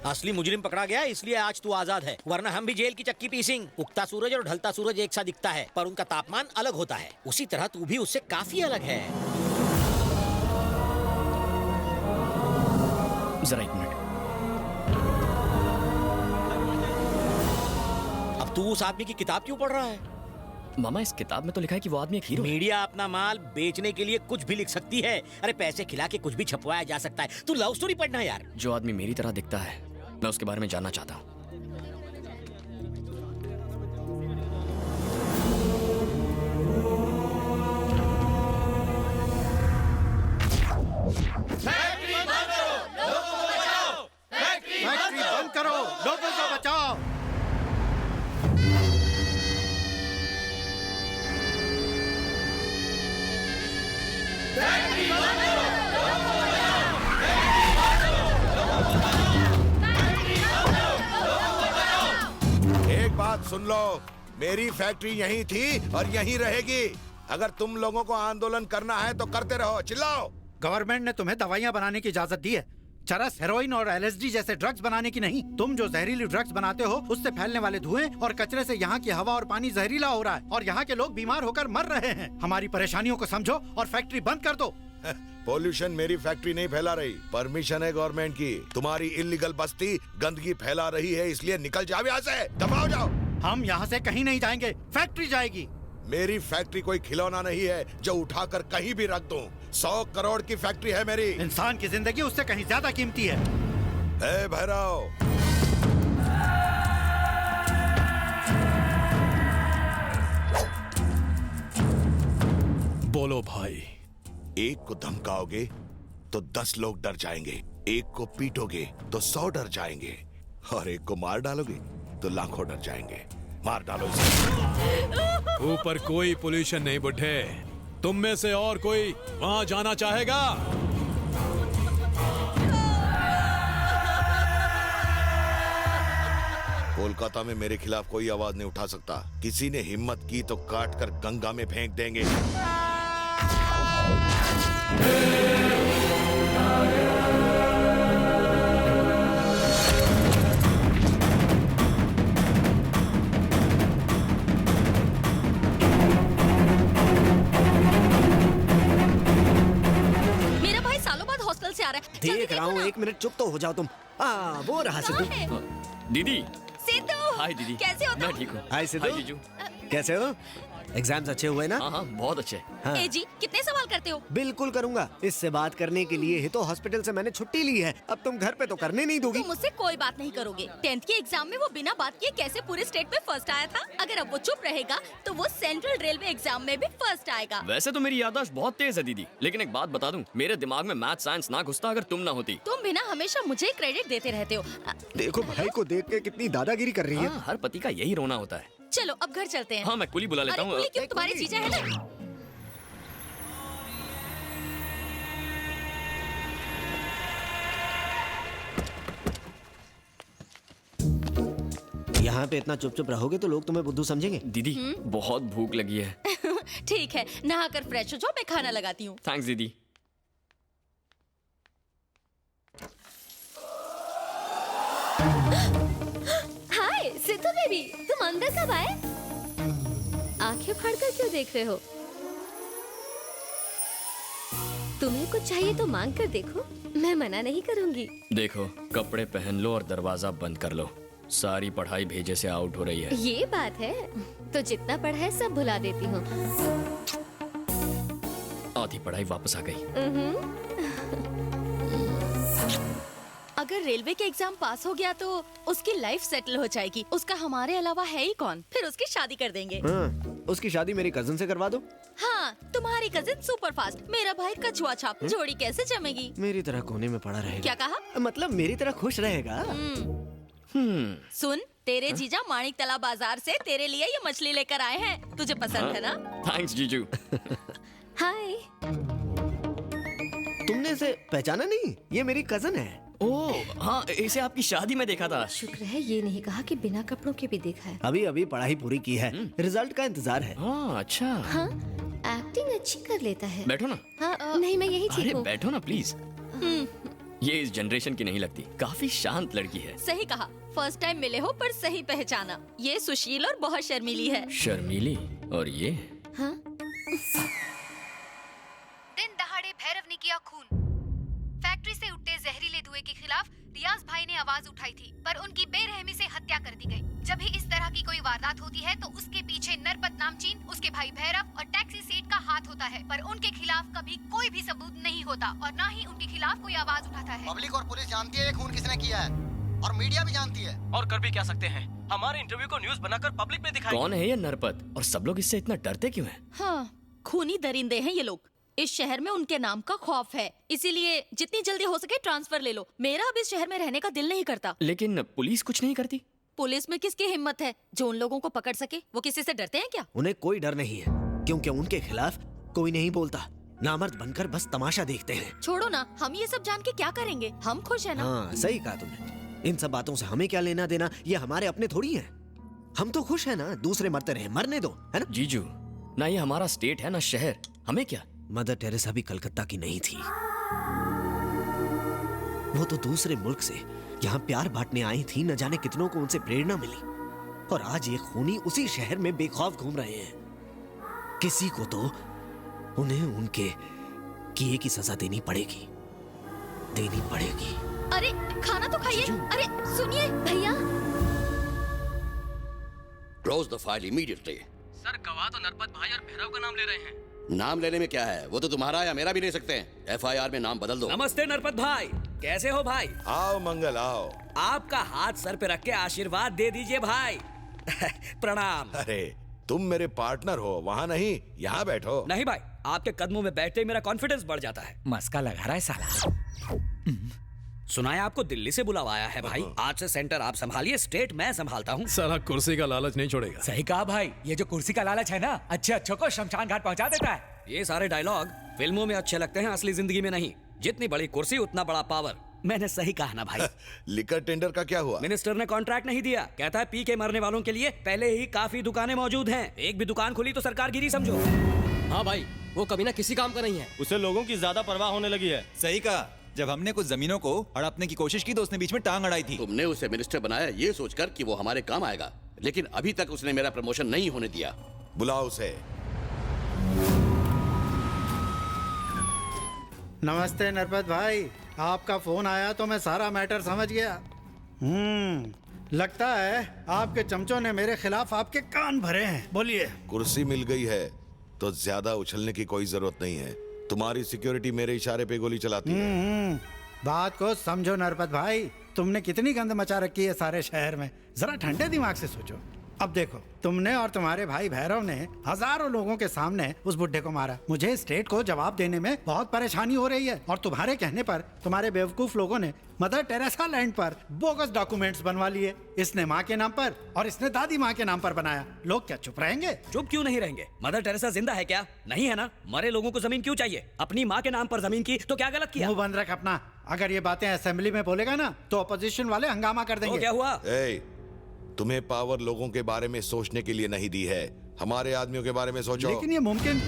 असली मुजरिम पकड़ा गया इसलिए आज तू आजाद है, वरना हम भी जेल की चक्की पीसिंग। उगता सूरज और ढलता सूरज एक सा दिखता है, पर उनका तापमान अलग होता है। उसी तरह तू भी उससे काफी अलग है। जरा एक मिनट। अब तू उस आदमी की किताब क्यों पढ़ रहा है? मामा, इस किताब में तो लिखा है कि वो आदमी एक हीरो है। मीडिया अपना माल बेचने के लिए कुछ भी लिख सकती है। अरे पैसे खिला के कुछ भी छपवाया जा सकता है। तू लव स्टोरी पढ़ना यार। जो आदमी मेरी तरह दिखता है, मैं उसके बारे में जानना चाहता हूँ। फैक्ट्री बंद करो, लोगों को बचाओ। एक बात सुन लो, मेरी फैक्ट्री यहीं थी और यहीं रहेगी। अगर तुम लोगों को आंदोलन करना है तो करते रहो, चिल्लाओ। गवर्नमेंट ने तुम्हें दवाइयाँ बनाने की इजाजत दी है, चरस, हेरोइन और LSD जैसे ड्रग्स बनाने की नहीं। तुम जो जहरीली ड्रग्स बनाते हो उससे फैलने वाले धुएं और कचरे से यहाँ की हवा और पानी जहरीला हो रहा है और यहाँ के लोग बीमार होकर मर रहे हैं। हमारी परेशानियों को समझो और फैक्ट्री बंद कर दो। पोल्यूशन मेरी फैक्ट्री नहीं फैला रही, परमिशन है गवर्नमेंट की। तुम्हारी इलीगल बस्ती गंदगी फैला रही है, इसलिए निकल जाओ यहाँ से, दबाओ जाओ। हम यहाँ से कहीं नहीं जाएंगे, फैक्ट्री जाएगी। मेरी फैक्ट्री कोई खिलौना नहीं है जो उठाकर कहीं भी रख दूं। 100 करोड़ की फैक्ट्री है मेरी। इंसान की जिंदगी उससे कहीं ज्यादा कीमती है। ए भैरव, बोलो भाई। एक को धमकाओगे तो 10 लोग डर जाएंगे, एक को पीटोगे तो 100 डर जाएंगे, और एक को मार डालोगे तो लाखों डर जाएंगे। मार डालो इसे। ऊपर कोई पोल्यूशन नहीं बुड्ढे। तुम में से और कोई वहां जाना चाहेगा? कोलकाता में मेरे खिलाफ कोई आवाज नहीं उठा सकता। किसी ने हिम्मत की तो काट कर गंगा में फेंक देंगे। मेरा भाई सालों बाद हॉस्टल से आ रहा है। देख रहा हूँ, 1 मिनट चुप तो हो जाओ तुम। वो रहा सिद्धू। दीदी। सिद्धू, हाय दीदी। कैसे हो तुम? मैं ठीक हूँ। हाय सिद्धू। हाय जीजू। कैसे हो? एग्जाम्स अच्छे हुए ना? हाँ, बहुत अच्छे। हाँ। ए जी, कितने सवाल करते हो? बिल्कुल करूंगा। इससे बात करने के लिए ही तो हॉस्पिटल से मैंने छुट्टी ली है। अब तुम घर पे तो करने नहीं दोगी। तुम मुझसे कोई बात नहीं करोगे। 10th के एग्जाम में वो बिना बात किए कैसे पूरे स्टेट में फर्स्ट आया था? अगर अब वो चुप रहेगा तो वो सेंट्रल रेलवे एग्जाम में भी फर्स्ट आएगा। वैसे तो मेरी याददाश्त बहुत तेज है दीदी, लेकिन एक बात बता दूं, मेरे दिमाग में मैथ साइंस ना घुसता अगर तुम ना होती। तुम भी ना हमेशा मुझे क्रेडिट देते रहते हो। देखो भाई को देख के कितनी दादागिरी कर रही है। हाँ, हर पति का यही रोना होता है। चलो अब घर चलते हैं। हाँ, मैं कुली बुला लेता अरे हूँ। कुली क्यों? तुम्हारी जीजा है ना। यहाँ पे इतना चुप चुप रहोगे तो लोग तुम्हें बुद्धू समझेंगे। दीदी, बहुत भूख लगी है। ठीक है, नहाकर फ्रेश हो जाओ, मैं खाना लगाती हूँ। थैंक्स दीदी। हाय सिद्धू बेबी, तुम अंदर कब आए? आंखें फाड़कर क्यों देख रहे हो? तुम्हें कुछ चाहिए तो मांग कर देखो, मैं मना नहीं करूंगी। देखो, कपड़े पहन लो और दरवाजा बंद कर लो। सारी पढ़ाई भेजे से आउट हो रही है। ये बात है, तो जितना पढ़ा है सब भुला देती हूँ। आधी पढ़ाई वापस आ गई। अगर रेलवे के एग्जाम पास हो गया तो उसकी लाइफ सेटल हो जाएगी। उसका हमारे अलावा है ही कौन? फिर उसकी शादी कर देंगे। हाँ, उसकी शादी मेरी कजन से करवा दो। हाँ, तुम्हारी कजिन सुपर फास्ट, मेरा भाई कछुआ छाप। जोड़ी कैसे जमेगी? मेरी तरह कोने में पड़ा रहेगा। क्या कहा? मतलब मेरी तरह खुश रहेगा। सुन, तेरे जीजा माणिक तला बाजार से तेरे लिए ये मछली लेकर आए हैं। तुझे पसंद है ना? थैंक्स जीजू। हाय। तुमने इसे पहचाना नहीं? ये मेरी कजन है। ओह हाँ, इसे आपकी शादी में देखा था। शुक्र है ये नहीं कहा कि बिना कपड़ों के भी देखा है। अभी अभी पढ़ाई पूरी की है, रिजल्ट का इंतजार है। हाँ अच्छा। हाँ, एक्टिंग अच्छी कर लेता है। बैठो ना। हाँ, नहीं मैं यही ठीक अरे हूँ। बैठो ना प्लीज। ये इस जनरेशन की नहीं लगती, काफी शांत लड़की है। सही कहा, फर्स्ट टाइम मिले हो पर सही पहचाना। ये सुशील और बहुत शर्मीली है। शर्मीली? और ये? हाँ? दिन दहाड़े भैरव ने किया खून। फैक्ट्री से उठते जहरीले धुएं के खिलाफ रियाज भाई ने आवाज उठाई थी, पर उनकी बेरहमी से हत्या कर दी गई। जब भी इस तरह की कोई वारदात होती है तो उसके पीछे नरपत नामचीन, उसके भाई भैरव और टैक्सी सेठ का हाथ होता है, पर उनके खिलाफ कभी कोई भी सबूत नहीं होता और न ही उनके खिलाफ कोई आवाज उठाता है। पब्लिक और पुलिस जानती है ये खून किसने किया है, और मीडिया भी जानती है। और कर भी क्या सकते हैं, हमारे इंटरव्यू को न्यूज बनाकर पब्लिक में दिखाएंगे। कौन है ये नरपत, और सब लोग इससे इतना डरते क्यों हैं? हाँ, खूनी दरिंदे हैं ये लोग। इस शहर में उनके नाम का खौफ है, इसीलिए जितनी जल्दी हो सके ट्रांसफर ले लो। मेरा अब इस शहर में रहने का दिल नहीं करता। लेकिन पुलिस कुछ नहीं करती? पुलिस में किसकी हिम्मत है जो उन लोगों को पकड़ सके? वो किसी से डरते हैं क्या? उन्हें कोई डर नहीं है, क्योंकि उनके खिलाफ कोई नहीं बोलता। नामर्द बनकर बस तमाशा देखते हैं। छोड़ो ना, हम ये सब जान के क्या करेंगे? हम खुश है ना। हाँ, सही कहा तुमने। इन सब बातों से हमें क्या लेना देना, ये हमारे अपने थोड़ी हैं। हम तो खुश है ना, दूसरे मरते रहे, मरने दो, है ना? जीजू, ना ये हमारा स्टेट है ना शहर, हमें क्या? मदर टेरेसा भी कलकत्ता की नहीं थी। वो तो दूसरे मुल्क से यहाँ प्यार बांटने आई थी। न जाने कितनों को उनसे प्रेरणा मिली, और आज ये खूनी उसी शहर में बेखौफ घूम रहे हैं। किसी को तो उन्हें उनके किए की सजा देनी पड़ेगी। अरे खाना तो खाइए। अरे सुनिए भैया। Close the file immediately. Sir, गवाह तो नरपत भाई और भैरव का नाम ले रहे हैं। नाम लेने में क्या है, वो तो तुम्हारा या मेरा भी ले सकते हैं। एफआईआर में नाम बदल दो। नमस्ते नरपत भाई, कैसे हो भाई? आओ मंगल आओ। आपका हाथ सर पे रख के आशीर्वाद दे दीजिए भाई। प्रणाम। अरे तुम मेरे पार्टनर हो, वहाँ नहीं, यहाँ बैठो। नहीं भाई, आपके कदमों में बैठते ही मेरा कॉन्फिडेंस बढ़ जाता है। मस्का लगा रहा है साला। सुना है आपको दिल्ली से बुलावा आया है भाई। आज से सेंटर आप संभालिए, स्टेट मैं संभालता हूँ। साला कुर्सी का लालच नहीं छोड़ेगा। सही कहा भाई, ये जो कुर्सी का लालच है ना, अच्छे अच्छों को शमशान घाट पहुँचा देता है। ये सारे डायलॉग फिल्मों में अच्छे लगते हैं, असली जिंदगी में नहीं। जितनी बड़ी कुर्सी उतना बड़ा पावर। मैंने सही कहा ना भाई? लिकर टेंडर का क्या हुआ? मिनिस्टर ने कॉन्ट्रैक्ट नहीं दिया, कहता है पी के मरने वालों के लिए पहले ही काफी दुकानें मौजूद हैं। एक भी दुकान खुली तो सरकार गिरी समझो। हाँ भाई, वो कभी ना किसी काम का नहीं है। उसे लोगों की ज्यादा परवाह होने लगी है। सही कहा। जब हमने कुछ जमीनों को हड़पने की कोशिश की तो उसने बीच में टांग अड़ाई थी। तुमने उसे मिनिस्टर बनाया ये सोचकर कि वो हमारे काम आएगा, लेकिन अभी तक उसने मेरा प्रमोशन नहीं होने दिया। बुलाओ उसे। नमस्ते नरपत भाई, आपका फोन आया तो मैं सारा मैटर समझ गया। लगता है आपके चमचों ने मेरे खिलाफ आपके कान भरे हैं। बोलिए। कुर्सी मिल गई है तो ज्यादा उछलने की कोई जरूरत नहीं है। तुम्हारी सिक्योरिटी मेरे इशारे पे गोली चलाती है। बात को समझो नरपत भाई, तुमने कितनी गंद मचा रखी है सारे शहर में। जरा ठंडे दिमाग से सोचो। अब देखो, तुमने और तुम्हारे भाई भैरव ने हजारों लोगों के सामने उस बुड्ढे को मारा। मुझे स्टेट को जवाब देने में बहुत परेशानी हो रही है, और तुम्हारे कहने पर तुम्हारे बेवकूफ लोगों ने मदर टेरेसा लैंड पर बोगस डॉक्यूमेंट्स बनवा लिए। इसने माँ के नाम पर और इसने दादी माँ के नाम पर बनाया। लोग क्या चुप रहेंगे? चुप क्यों नहीं रहेंगे? मदर टेरेसा जिंदा है क्या? नहीं है ना? मरे लोगों को जमीन क्यों चाहिए? अपनी माँ के नाम पर जमीन की तो क्या गलत किया? मुंह बंद रख अपना। अगर ये बातें असेंबली में बोलेगा ना तो अपोजिशन वाले हंगामा कर देंगे। तो क्या हुआ? तुम्हें पावर लोगों के बारे में सोचने के लिए नहीं दी है, हमारे आदमियों के बारे में सोचो। लेकिन ये मुमकिन।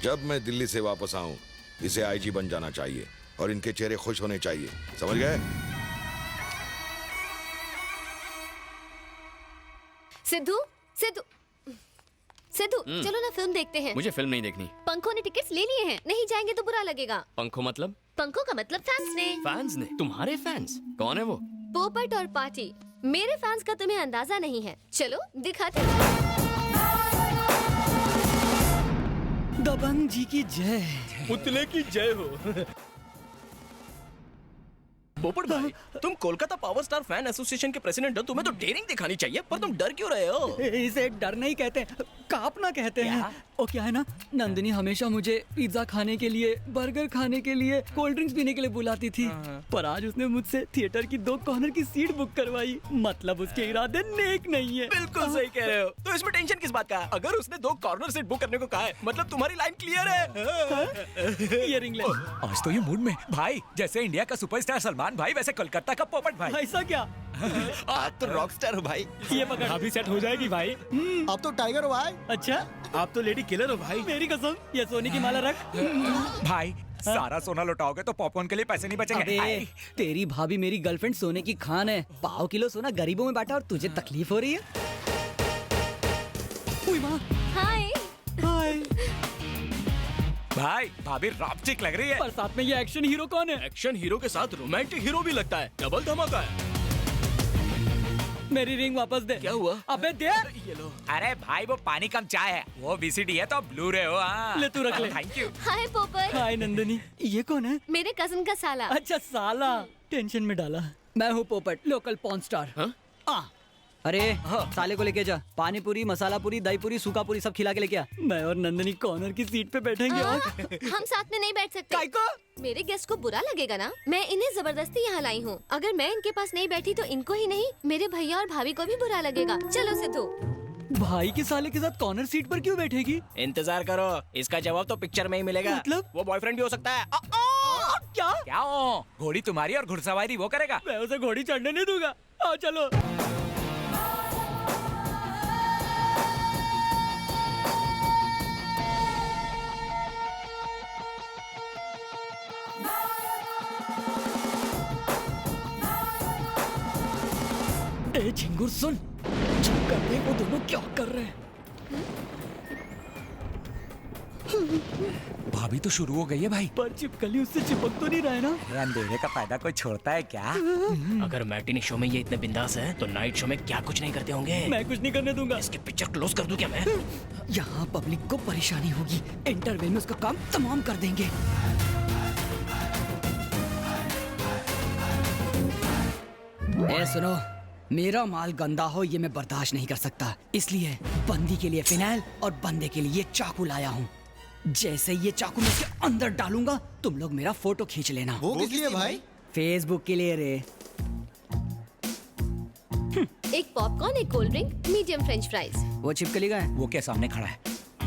जब मैं दिल्ली से वापस आऊं, इसे आईजी बन जाना चाहिए और इनके चेहरे खुश होने चाहिए, समझ गए? सिद्धू सिद्धू सिद्धू, चलो ना फिल्म देखते हैं। मुझे फिल्म नहीं देखनी। पंखों ने टिकट्स ले लिए हैं, नहीं जाएंगे तो बुरा लगेगा। पंखों मतलब? पंखों का मतलब फैंस ने। फैंस ने? तुम्हारे फैंस? कौन है वो? पोपट और पार्टी। मेरे फैंस का तुम्हें अंदाजा नहीं है। चलो दिखाते हैं। दबंग जी की जय, पुतले की जय हो। पोपट भाई, तुम Kolkata power star fan association के प्रेसिडेंट हो, तुम्हें तो डेयरिंग दिखानी चाहिए, पर तुम डर क्यों रहे हो? इसे डर नहीं कहते, कांपना कहते हैं। वो क्या है ना, नंदिनी हमेशा मुझे पिज्जा खाने के लिए, बर्गर खाने के लिए, कोल्ड ड्रिंक्स पीने के लिए बुलाती थी, पर आज उसने मुझसे थिएटर की 2 कॉर्नर की सीट बुक करवाई। मतलब उसके इरादे नेक नहीं है। बिल्कुल सही कह रहे हो। तो इसमें टेंशन किस बात का? अगर उसने 2 कॉर्नर सीट बुक करने को कहा है, मतलब तुम्हारी लाइन क्लियर है। ये रिंग ले। आज तो ये मूड में भाई, जैसे इंडिया का सुपरस्टार सलमान भाई, वैसे कोलकाता का पोपट भाई। ऐसा क्या? आप तो रॉकस्टार हो भाई। ये पकड़, अभी सेट हो जाएगी भाई। अब तो टाइगर हो भाई। अच्छा, आप तो लेडी किलर हो भाई। मेरी कसम, ये सोने की माला रख। भाई सारा सोना लुटाओगे तो पॉपकॉर्न के लिए पैसे नहीं बचेंगे। अबे तेरी भाभी मेरी गर्लफ्रेंड सोने की खान है। 1.5 किलो सोना गरीबों में बांटा और तुझे तकलीफ हो रही है। उई माँ। हाय। हाय। भाई भाभी रॉपचिक लग रही है। पर साथ में ये एक्शन हीरो कौन है? एक्शन हीरो के साथ रोमांटिक हीरो भी लगता है। डबल धमाका है। मेरी रिंग वापस दे। क्या हुआ? अबे दे। ये लो। अरे भाई वो पानी कम चाय है, वो VCD है तो ब्लू रे हो। ले तू रख ले। Thank you. हाय पोपट। हाय नंदनी। ये कौन है? मेरे कजन का साला। अच्छा साला, टेंशन में डाला। मैं हूँ पोपट, लोकल पॉर्न स्टार। अरे साले को लेके जा। पानी पूरी, मसाला पूरी, दही पूरी, सूखा पूरी सब खिला के लेके आ। मैं और नंदनी कॉर्नर की सीट पे बैठेंगे। और हम साथ में नहीं बैठ सकते। काय को? मेरे गेस्ट को बुरा लगेगा ना। मैं इन्हें जबरदस्ती यहाँ लाई हूँ। अगर मैं इनके पास नहीं बैठी तो इनको ही नहीं, मेरे भैया और भाभी को भी बुरा लगेगा। चलो सिद्धू। भाई के साले के साथ कॉर्नर सीट पर क्यों बैठेगी? इंतजार करो, इसका जवाब तो पिक्चर में ही मिलेगा। मतलब? वो बॉयफ्रेंड भी हो सकता है। क्या? क्या हो? घोड़ी तुम्हारी और घुड़सवारी वो करेगा। मैं उसे घोड़ी चढ़ने नहीं दूंगा। आओ चलो। ए झिंगुर सुन, चुप कर दे। वो दोनों क्या कर रहे हैं? भाभी तो शुरू हो गई है भाई। पर चिपकली उससे चिपक तो नहीं रहा है ना? अंधेरे का फायदा कोई छोड़ता है क्या? अगर मैटिनी शो में ये इतने बिंदास है तो नाइट शो में क्या कुछ नहीं करते होंगे। मैं कुछ नहीं करने दूंगा। इसकी पिक्चर क्लोज कर दूं क्या मैं? यहाँ पब्लिक को परेशानी होगी। इंटरवल में उसका काम तमाम कर देंगे। ए सुनो, मेरा माल गंदा हो ये मैं बर्दाश्त नहीं कर सकता। इसलिए बंदी के लिए फिनाइल और बंदे के लिए ये चाकू लाया हूँ। जैसे ये चाकू मैं इसके अंदर डालूंगा तुम लोग मेरा फोटो खींच लेना। वो किस लिए भाई? फेसबुक के लिए रे। एक पॉपकॉर्न, एक cold drink, medium French fries. वो छिपकली का है? वो क्या सामने खड़ा है?